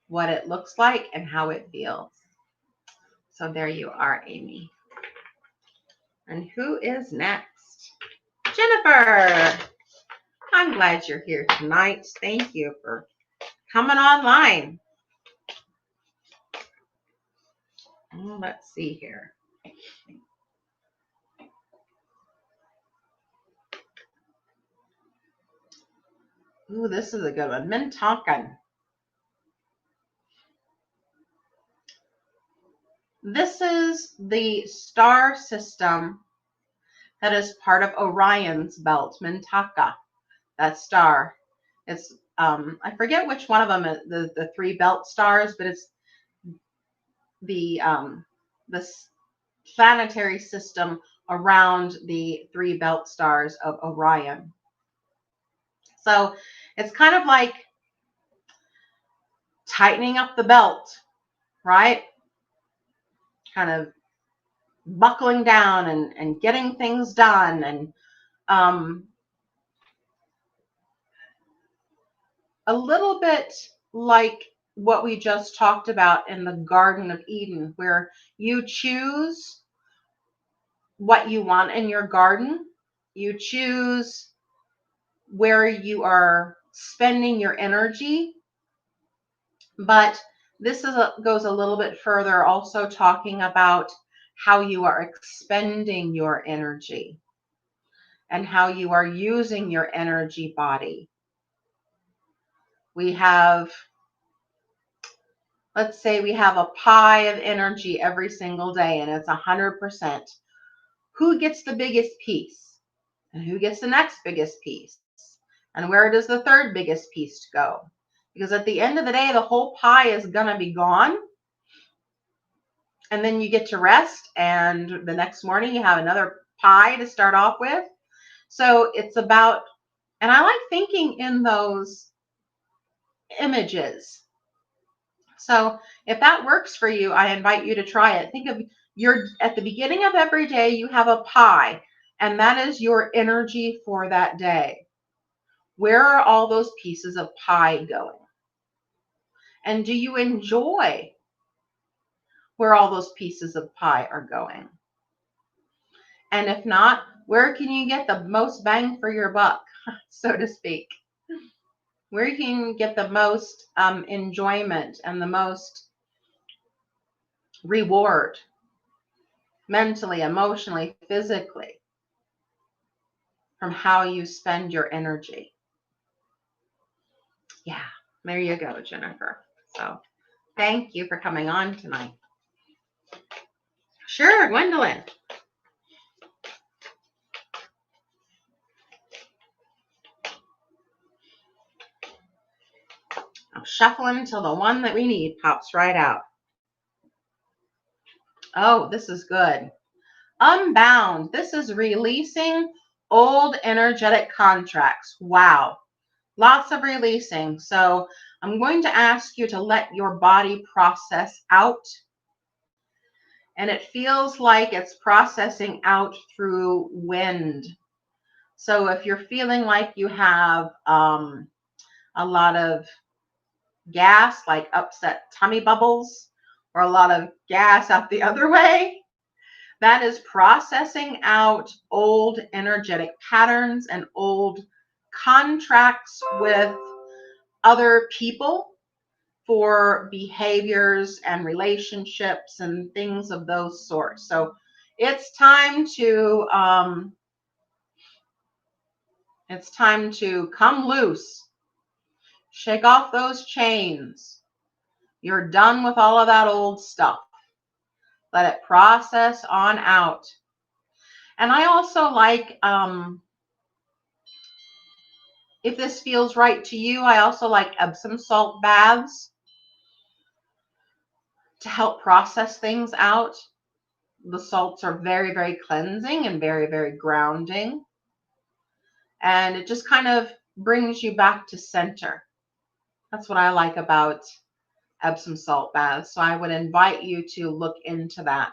what it looks like and how it feels. So there you are, Amy. And who is next? Jennifer. I'm glad you're here tonight. Thank you for coming online. Let's see here. Ooh, this is a good one. Mintonkan. This is the star system that is part of Orion's belt, Mintaka, that star. It's I forget which one of them is the three belt stars, but it's the planetary system around the three belt stars of Orion. So it's kind of like tightening up the belt, right? Kind of buckling down and getting things done, and a little bit like what we just talked about in the Garden of Eden, where you choose what you want in your garden. You choose where you are spending your energy. But this goes a little bit further, also talking about how you are expending your energy and how you are using your energy body. We have, let's say we have a pie of energy every single day, and it's 100%. Who gets the biggest piece? And who gets the next biggest piece? And where does the third biggest piece go? Because at the end of the day, the whole pie is going to be gone. And then you get to rest, and the next morning you have another pie to start off with. So it's about, and I like thinking in those images. So if that works for you, I invite you to try it. Think of at the beginning of every day, you have a pie, and that is your energy for that day. Where are all those pieces of pie going? And do you enjoy where all those pieces of pie are going? And if not, where can you get the most bang for your buck, so to speak? Where you can get the most enjoyment and the most reward? mentally, emotionally, physically, from how you spend your energy. Yeah, there you go, Jennifer. So thank you for coming on tonight. Sure, Gwendolyn. I'm shuffling until the one that we need pops right out. Oh, this is good. Unbound. This is releasing old energetic contracts. Wow. Lots of releasing. So I'm going to ask you to let your body process out. And it feels like it's processing out through wind. So if you're feeling like you have a lot of gas, like upset tummy bubbles, or a lot of gas out the other way, that is processing out old energetic patterns and old contracts with other people for behaviors and relationships and things of those sorts. So it's time to come loose. Shake off those chains. You're done with all of that old stuff. Let it process on out. And I also like, if this feels right to you, I also like Epsom salt baths to help process things out. The salts are very, very cleansing and very, very grounding. And it just kind of brings you back to center. That's what I like about Epsom salt baths. So I would invite you to look into that.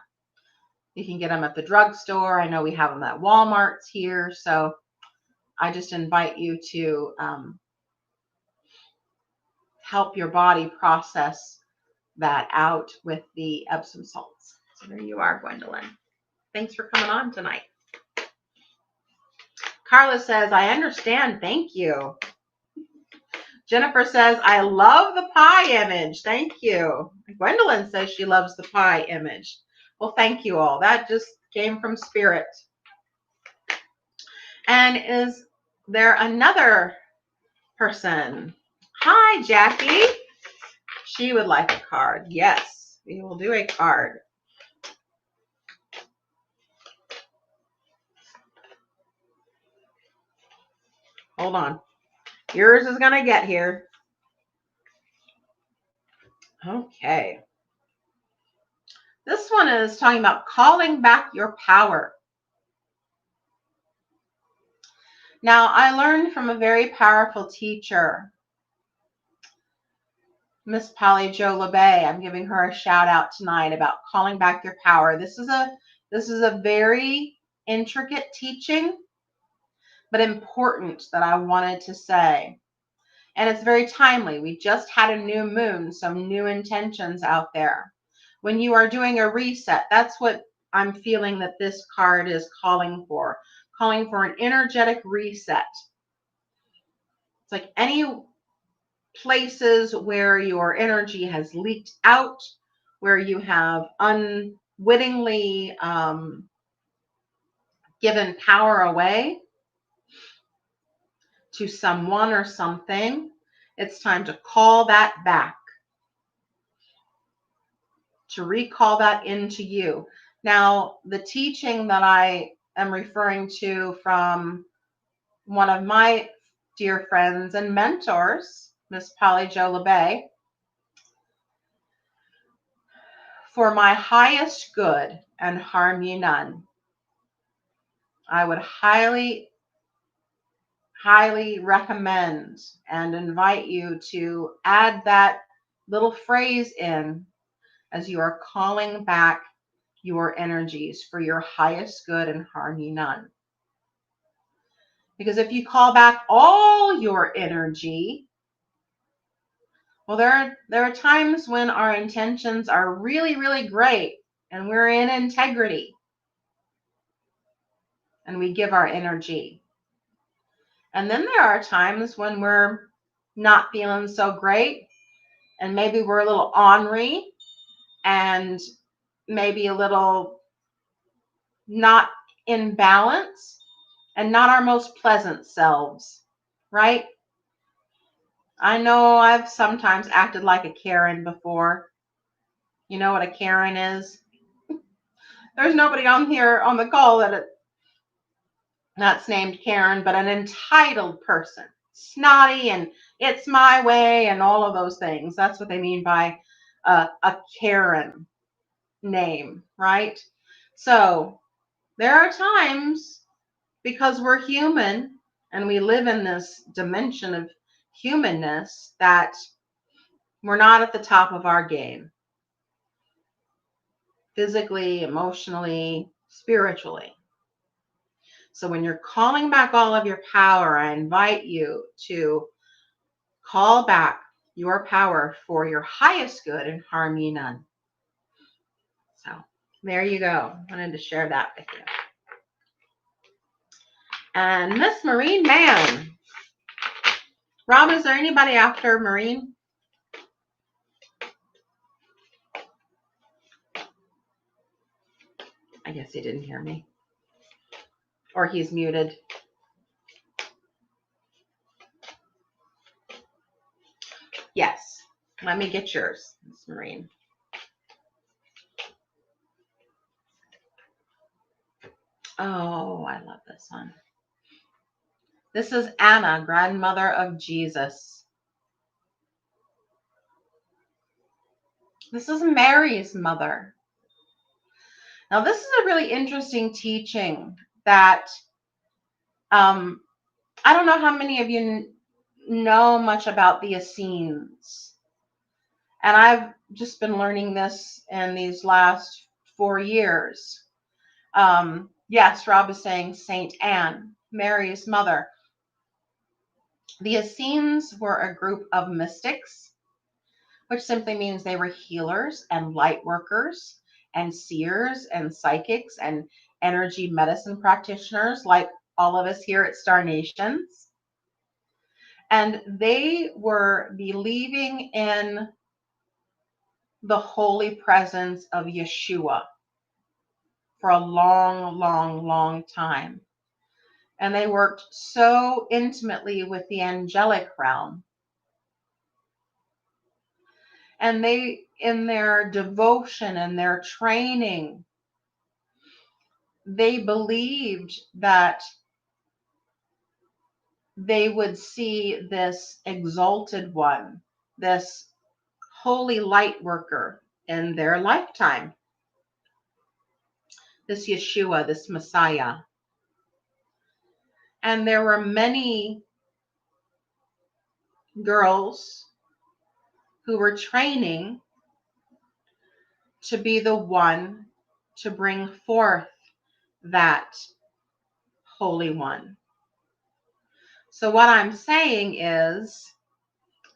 You can get them at the drugstore. I know we have them at Walmart's here. So I just invite you to help your body process that out with the Epsom salts. So there you are, Gwendolyn. Thanks for coming on tonight. Carla says, I understand. Thank you. Jennifer says, I love the pie image. Thank you. Gwendolyn says she loves the pie image. Well, thank you all. That just came from spirit. And is there another person? Hi, Jackie. She would like a card. Yes, we will do a card. Hold on. Yours is going to get here. Okay. This one is talking about calling back your power. Now, I learned from a very powerful teacher, Miss Polly Jo LeBay. I'm giving her a shout out tonight about calling back your power. This is a very intricate teaching, but important, that I wanted to say. And it's very timely. We just had a new moon, some new intentions out there. When you are doing a reset, that's what I'm feeling that this card is calling for an energetic reset. It's like any places where your energy has leaked out, where you have unwittingly given power away to someone or something. It's time to call that back, to recall that into you. Now, the teaching that I am referring to from one of my dear friends and mentors, Miss Polly Jo LeBay, for my highest good and harm ye none. I would highly, highly recommend and invite you to add that little phrase in as you are calling back your energies for your highest good and harm ye none. Because if you call back all your energy, well, there are times when our intentions are really, really great and we're in integrity and we give our energy. And then there are times when we're not feeling so great and maybe we're a little ornery and maybe a little not in balance, and not our most pleasant selves, right? I know I've sometimes acted like a Karen before. You know what a Karen is? There's nobody on here on the call that's named Karen, but an entitled person. Snotty and it's my way and all of those things. That's what they mean by a Karen name, right? So there are times, because we're human and we live in this dimension of humanness, that we're not at the top of our game, physically, emotionally, spiritually. So when you're calling back all of your power, I invite you to call back your power for your highest good and harm ye none. So there you go. I wanted to share that with you. And Miss Marine Man. Rob, is there anybody after Marine? I guess he didn't hear me. Or he's muted. Yes. Let me get yours, Miss Marine. Oh, I love this one. This is Anna, grandmother of Jesus. This is Mary's mother. Now, this is a really interesting teaching that I don't know how many of you know much about the Essenes. And I've just been learning this in these last 4 years. Yes, Rob is saying Saint Anne, Mary's mother. The Essenes were a group of mystics, which simply means they were healers and light workers and seers and psychics and energy medicine practitioners, like all of us here at Star Nations. And they were believing in the holy presence of Yeshua for a long, long, long time. And they worked so intimately with the angelic realm. And they, in their devotion and their training, they believed that they would see this exalted one, this holy light worker in their lifetime, this Yeshua, this Messiah. And there were many girls who were training to be the one to bring forth that holy one. So what I'm saying is,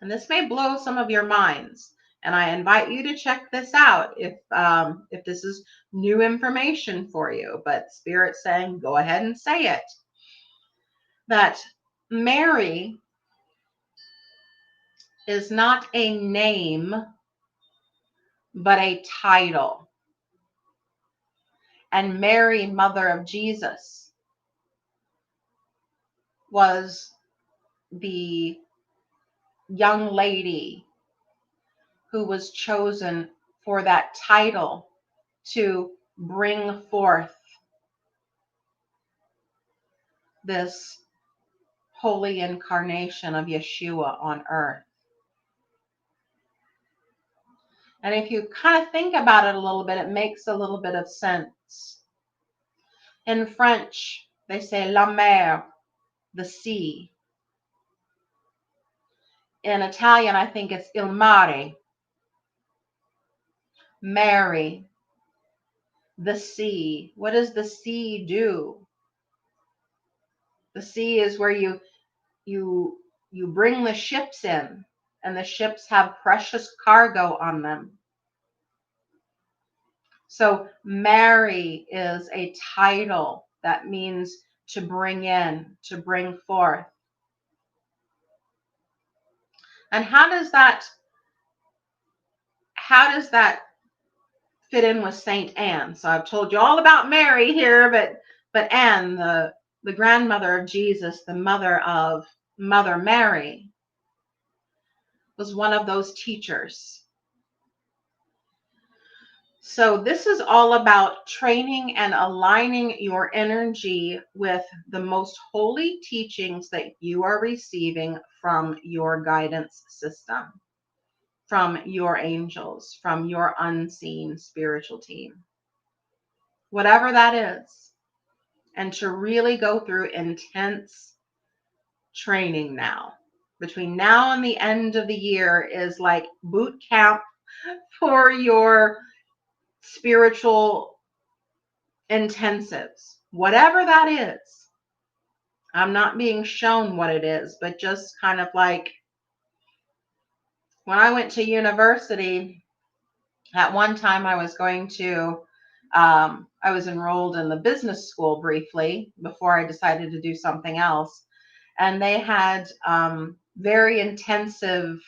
and this may blow some of your minds, and I invite you to check this out if this is new information for you, but Spirit's saying, go ahead and say it, that Mary is not a name, but a title. And Mary, mother of Jesus, was the young lady who was chosen for that title to bring forth this holy incarnation of Yeshua on earth. And if you kind of think about it a little bit, it makes a little bit of sense. In French, they say la mer, the sea. In Italian, I think it's il mare, Mary, the sea. What does the sea do? The sea is where you bring the ships in, and the ships have precious cargo on them. So Mary is a title that means to bring in, to bring forth. And how does that fit in with Saint Anne. So I've told you all about Mary here, but Anne, the grandmother of Jesus, the mother of Mother Mary, was one of those teachers. So this is all about training and aligning your energy with the most holy teachings that you are receiving from your guidance system, from your angels, from your unseen spiritual team, whatever that is. And to really go through intense training now. Between now and the end of the year is like boot camp for your spiritual intensives, whatever that is. I'm not being shown what it is, but just kind of like when I went to university, at one time I was going to, I was enrolled in the business school briefly before I decided to do something else. And they had very intensive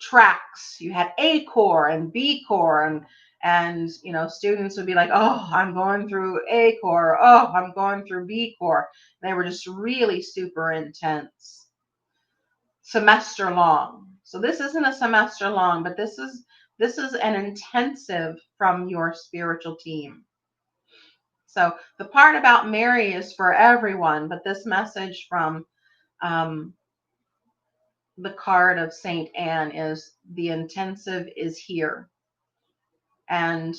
tracks. You had A Corps and B Corps, and you know, students would be like, oh, I'm going through A Corps, oh, I'm going through B Corps. They were just really super intense, semester long. So this isn't a semester long, but this is an intensive from your spiritual team. So the part about Mary is for everyone, but this message from the card of Saint Anne is the intensive is here. And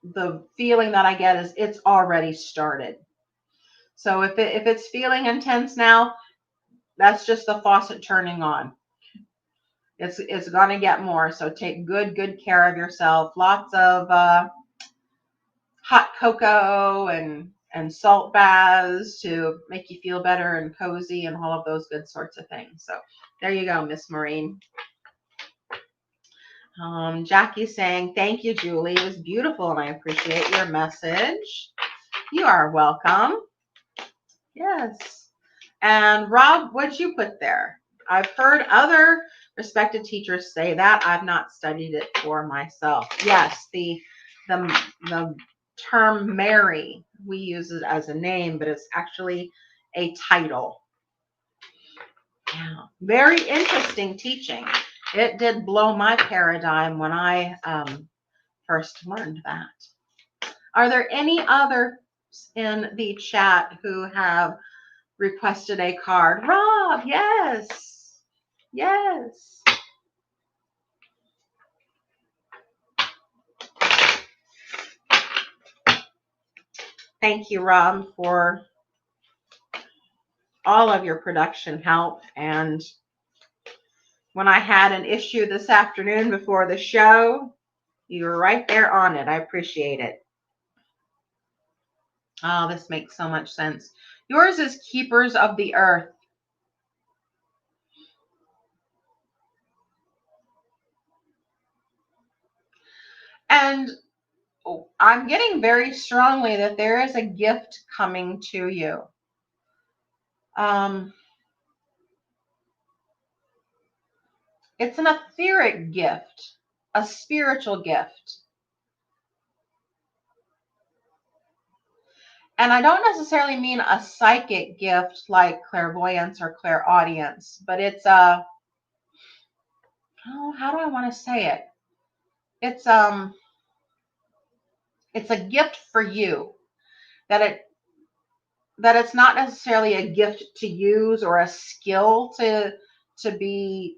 the feeling that I get is it's already started. So if it's feeling intense now, that's just the faucet turning on. It's going to get more. So take good care of yourself. Lots of hot cocoa and salt baths to make you feel better and cozy and all of those good sorts of things. So there you go, Miss Maureen. Jackie's saying, thank you, Julie. It was beautiful, and I appreciate your message. You are welcome. Yes. And Rob, what'd you put there? I've heard other respected teachers say that. I've not studied it for myself. Yes, the term Mary, we use it as a name, but it's actually a title. Yeah, very interesting teaching. It did blow my paradigm when I first learned that. Are there any others in the chat who have requested a card? Rob, yes. Yes. Thank you, Rob, for all of your production help. And when I had an issue this afternoon before the show, you were right there on it. I appreciate it. Oh, this makes so much sense. Yours is Keepers of the Earth. And I'm getting very strongly that there is a gift coming to you. It's an etheric gift, a spiritual gift. And I don't necessarily mean a psychic gift like clairvoyance or clairaudience, but it's a, oh, how do I want to say it? It's a gift for you, that it's not necessarily a gift to use or a skill to be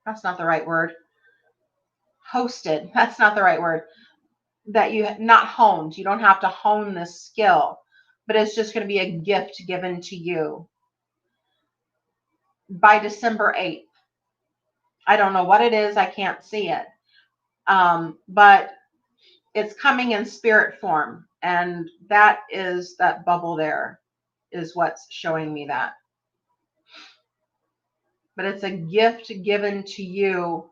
that's not the right word. Hosted. That's not the right word. That you not honed. You don't have to hone this skill, but it's just going to be a gift given to you by December 8th. I don't know what it is. I can't see it. But it's coming in spirit form. And that bubble there is what's showing me that. But it's a gift given to you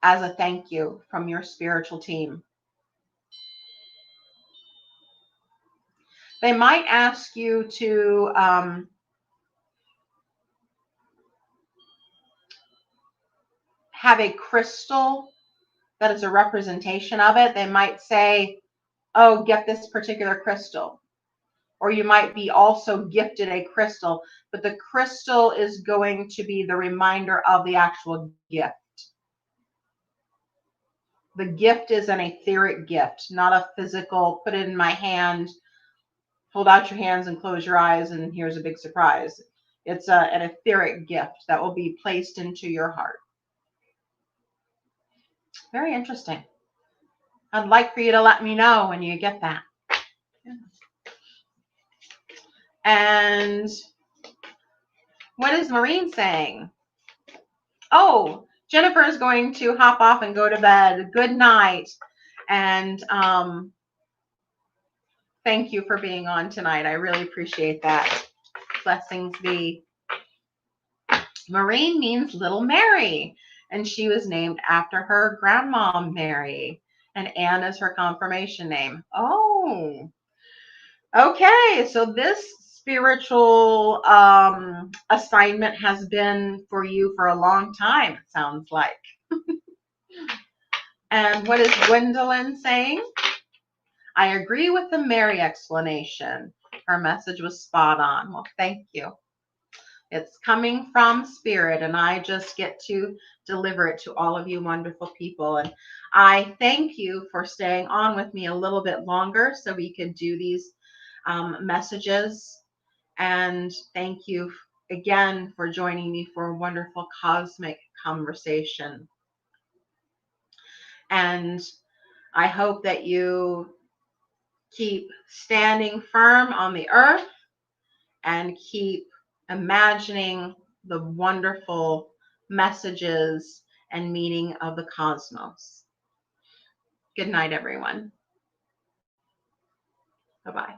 as a thank you from your spiritual team. They might ask you to have a crystal that is a representation of it. They might say, oh, get this particular crystal. Or you might be also gifted a crystal, but the crystal is going to be the reminder of the actual gift. The gift is an etheric gift, not a physical, put it in my hand, hold out your hands and close your eyes, and here's a big surprise. It's an etheric gift that will be placed into your heart. Very interesting. I'd like for you to let me know when you get that. And what is Maureen saying? Oh, Jennifer is going to hop off and go to bed. Good night. And thank you for being on tonight. I really appreciate that. Blessings be. Maureen means Little Mary, and she was named after her grandma Mary. And Anne is her confirmation name. Oh, okay. So this spiritual assignment has been for you for a long time, it sounds like. And what is Gwendolyn saying? I agree with the Mary explanation. Her message was spot on. Well, thank you. It's coming from spirit, and I just get to deliver it to all of you wonderful people. And I thank you for staying on with me a little bit longer so we could do these messages. And thank you again for joining me for a wonderful cosmic conversation. And I hope that you keep standing firm on the earth and keep imagining the wonderful messages and meaning of the cosmos. Good night, everyone. Bye-bye.